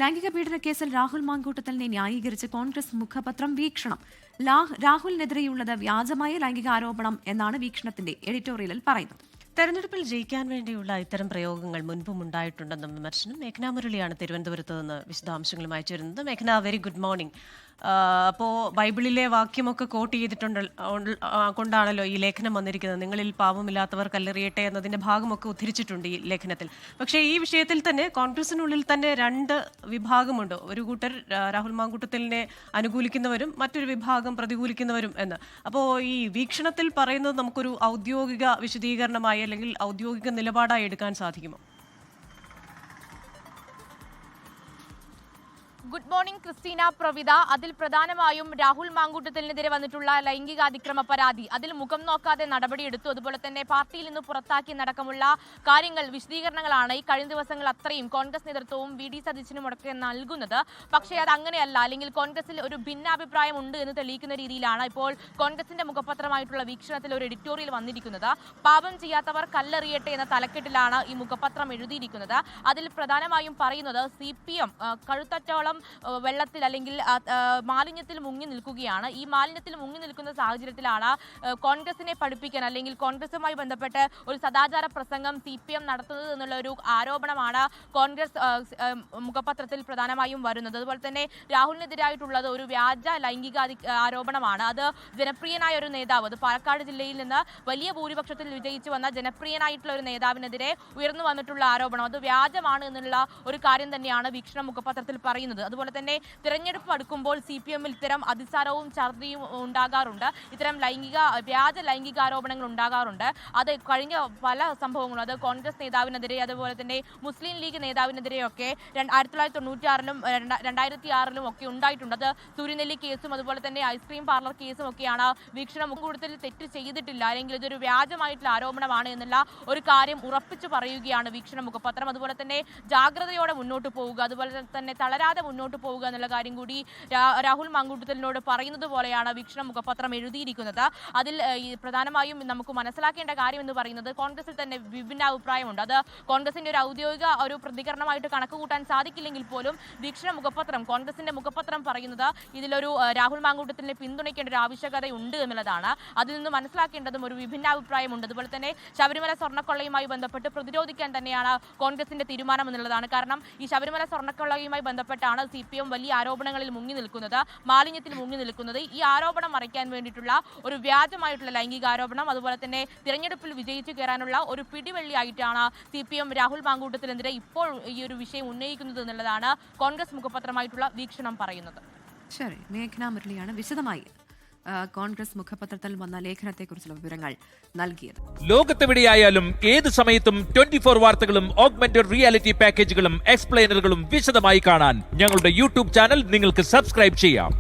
ലൈംഗിക പീഡന കേസിൽ രാഹുൽ മാങ്കൂട്ടത്തലിനെ ന്യായീകരിച്ച് കോൺഗ്രസ് മുഖപത്രം വീക്ഷണം. രാഹുലിനെതിരെയുള്ളത് വ്യാജമായ ലൈംഗിക ആരോപണം എന്നാണ് വീക്ഷണത്തിന്റെ എഡിറ്റോറിയലിൽ പറയുന്നത്. തെരഞ്ഞെടുപ്പിൽ ജയിക്കാൻ വേണ്ടിയുള്ള ഇത്തരം പ്രയോഗങ്ങൾ മുൻപും ഉണ്ടായിട്ടുണ്ടെന്നും വിമർശനം. മേഘ്ന മുരളിയാണ് തിരുവനന്തപുരത്ത് നിന്ന് വിശദാംശങ്ങളുമായി ചേരുന്നത്. മേഘ്ന, വെരി ഗുഡ് മോർണിംഗ്. അപ്പോൾ ബൈബിളിലെ വാക്യമൊക്കെ കോട്ട് ചെയ്തിട്ടുണ്ട് കൊണ്ടാണല്ലോ ഈ ലേഖനം വന്നിരിക്കുന്നത്. നിങ്ങളിൽ പാവമില്ലാത്തവർ കല്ലെറിയട്ടെ എന്നതിന്റെ ഭാഗമൊക്കെ ഉദ്ധരിച്ചിട്ടുണ്ട് ഈ ലേഖനത്തിൽ. പക്ഷേ ഈ വിഷയത്തിൽ തന്നെ കോൺഗ്രസിനുള്ളിൽ തന്നെ രണ്ട് വിഭാഗമുണ്ട്. ഒരു കൂട്ടർ രാഹുൽ മാങ്കൂട്ടത്തലിനെ അനുകൂലിക്കുന്നവരും മറ്റൊരു വിഭാഗം പ്രതികൂലിക്കുന്നവരും എന്ന്. അപ്പോൾ ഈ വീക്ഷണത്തിൽ പറയുന്നത് നമുക്കൊരു ഔദ്യോഗിക വിശദീകരണമായി അല്ലെങ്കിൽ ഔദ്യോഗിക നിലപാടായി എടുക്കാൻ സാധിക്കുമോ? Good morning Christina, Pravitha. അതിൽ പ്രധാനമായും രാഹുൽ മാങ്കൂട്ടത്തലിനെതിരെ വന്നിട്ടുള്ള ലൈംഗികാതിക്രമ പരാതി, അതിൽ മുഖം നോക്കാതെ നടപടിയെടുത്തു. അതുപോലെ തന്നെ പാർട്ടിയിൽ നിന്ന് പുറത്താക്കിയടക്കമുള്ള കാര്യങ്ങൾ, വിശദീകരണങ്ങളാണ് ഈ കഴിഞ്ഞ ദിവസങ്ങൾ അത്രയും കോൺഗ്രസ് നേതൃത്വവും VD സതീശനും ഒക്കെ നൽകുന്നത്. പക്ഷേ അത് അങ്ങനെയല്ല, അല്ലെങ്കിൽ കോൺഗ്രസിൽ ഒരു ഭിന്നാഭിപ്രായം ഉണ്ട് എന്ന് തെളിയിക്കുന്ന രീതിയിലാണ് ഇപ്പോൾ കോൺഗ്രസിന്റെ മുഖപത്രമായിട്ടുള്ള വീക്ഷണത്തിൽ ഒരു എഡിറ്റോറിയൽ വന്നിരിക്കുന്നത്. പാപം ചെയ്യാത്തവർ കല്ലെറിയട്ടെ എന്ന തലക്കെട്ടിലാണ് ഈ മുഖപത്രം എഴുതിയിരിക്കുന്നത്. അതിൽ പ്രധാനമായും പറയുന്നത് CPM കഴുത്തറ്റോളം വെള്ളത്തിൽ അല്ലെങ്കിൽ മാലിന്യത്തിൽ മുങ്ങി നിൽക്കുകയാണ്. ഈ മാലിന്യത്തിൽ മുങ്ങി നിൽക്കുന്ന സാഹചര്യത്തിലാണ് കോൺഗ്രസിനെ പഠിപ്പിക്കാൻ അല്ലെങ്കിൽ കോൺഗ്രസുമായി ബന്ധപ്പെട്ട് ഒരു സദാചാര പ്രസംഗം CPM നടത്തുന്നത് എന്നുള്ള ഒരു ആരോപണമാണ് കോൺഗ്രസ് മുഖപത്രത്തിൽ പ്രധാനമായും വരുന്നത്. അതുപോലെ തന്നെ രാഹുലിനെതിരായിട്ടുള്ളത് ഒരു വ്യാജ ലൈംഗിക ആരോപണമാണ്. അത് ജനപ്രിയനായ ഒരു നേതാവ്, അത് പാലക്കാട് ജില്ലയിൽ നിന്ന് വലിയ ഭൂരിപക്ഷത്തിൽ വിജയിച്ചു വന്ന ജനപ്രിയനായിട്ടുള്ള ഒരു നേതാവിനെതിരെ ഉയർന്നു വന്നിട്ടുള്ള ആരോപണം അത് വ്യാജമാണ് എന്നുള്ള ഒരു കാര്യം തന്നെയാണ് വീക്ഷണം മുഖപത്രത്തിൽ പറയുന്നത്. അതുപോലെ തന്നെ തിരഞ്ഞെടുപ്പ് അടുക്കുമ്പോൾ CPM-ൽ ഇത്തരം അതിസാരവും ഛർദിയും ഉണ്ടാകാറുണ്ട്. ഇത്തരം വ്യാജ ലൈംഗികാരോപണങ്ങൾ ഉണ്ടാകാറുണ്ട്. അത് കഴിഞ്ഞ പല സംഭവങ്ങളും, അത് കോൺഗ്രസ് നേതാവിനെതിരെ അതുപോലെ തന്നെ മുസ്ലിം ലീഗ് നേതാവിനെതിരെയൊക്കെ 1996-ലും 2006-ലും ഒക്കെ ഉണ്ടായിട്ടുണ്ട്. അത് സൂര്യനെല്ലി കേസും അതുപോലെ തന്നെ ഐസ്ക്രീം പാർലർ കേസും ഒക്കെയാണ്. വീക്ഷണം കൂടുതൽ തെറ്റ് ചെയ്തിട്ടില്ല, അല്ലെങ്കിൽ ഇതൊരു വ്യാജമായിട്ടുള്ള ആരോപണമാണ് എന്നുള്ള ഒരു കാര്യം ഉറപ്പിച്ചു പറയുകയാണ് വീക്ഷണം മുഖപത്രം. അതുപോലെ തന്നെ ജാഗ്രതയോടെ മുന്നോട്ട് പോവുക, അതുപോലെ തന്നെ തളരാതെ മുന്നോട്ട് പോവുക എന്നുള്ള കാര്യം കൂടി രാഹുൽ മാങ്കൂട്ടത്തലിനോട് പറയുന്നത് പോലെയാണ് വീക്ഷണം മുഖപത്രം എഴുതിയിരിക്കുന്നത്. അതിൽ പ്രധാനമായും നമുക്ക് മനസ്സിലാക്കേണ്ട കാര്യം എന്ന് പറയുന്നത് കോൺഗ്രസിൽ തന്നെ വിഭിന്നാഭിപ്രായമുണ്ട്. അത് കോൺഗ്രസിന്റെ ഒരു ഔദ്യോഗിക ഒരു പ്രതികരണമായിട്ട് കണക്ക് കൂട്ടാൻ സാധിക്കില്ലെങ്കിൽ പോലും വീക്ഷണം മുഖപത്രം, കോൺഗ്രസിന്റെ മുഖപത്രം പറയുന്നത് ഇതിലൊരു രാഹുൽ മാങ്കൂട്ടത്തിനെ പിന്തുണയ്ക്കേണ്ട ഒരു ആവശ്യകതയുണ്ട് എന്നുള്ളതാണ്. അതിൽ നിന്ന് മനസ്സിലാക്കേണ്ടതും ഒരു വിഭിന്നാഭിപ്രായമുണ്ട്. അതുപോലെ തന്നെ ശബരിമല സ്വർണ്ണക്കൊള്ളയുമായി ബന്ധപ്പെട്ട് പ്രതിരോധിക്കാൻ തന്നെയാണ് കോൺഗ്രസിന്റെ തീരുമാനം എന്നുള്ളതാണ്. കാരണം ഈ ശബരിമല സ്വർണ്ണക്കൊള്ളയുമായി ബന്ധപ്പെട്ടാണ് CPM വലിയ ആരോപണങ്ങളിൽ മുങ്ങി നിൽക്കുന്നത്, മാലിന്യത്തിൽ മുങ്ങി നിൽക്കുന്നത്. ഈ ആരോപണം മറയ്ക്കാൻ വേണ്ടിയിട്ടുള്ള ഒരു വ്യാജമായിട്ടുള്ള ലൈംഗിക ആരോപണം, അതുപോലെ തന്നെ തിരഞ്ഞെടുപ്പിൽ വിജയിച്ചു കയറാനുള്ള ഒരു പിടിവള്ളിയായിട്ടാണ് CPM രാഹുൽ മാങ്കൂട്ടത്തിനെതിരെ ഇപ്പോൾ ഈ ഒരു വിഷയം ഉന്നയിക്കുന്നത് എന്നുള്ളതാണ് കോൺഗ്രസ് മുഖപത്രമായിട്ടുള്ള വീക്ഷണം പറയുന്നത്. ശരി, മേഘ്ന മുരളിയാണ് വിശദമായി കോൺഗ്രസ് മുഖപത്രത്തിൽ വന്ന ലേഖനത്തെക്കുറിച്ചുള്ള വിവരങ്ങൾ നൽകിയത്. ലോകത്തെവിടെയായാലും ഏത് സമയത്തും 24 വാർത്തകളും ഓഗ്മെന്റഡ് റിയാലിറ്റി പാക്കേജുകളും എക്സ്പ്ലെയിനറുകളും വിശദമായി കാണാൻ ഞങ്ങളുടെ YouTube ചാനൽ നിങ്ങൾക്ക് സബ്സ്ക്രൈബ് ചെയ്യാം.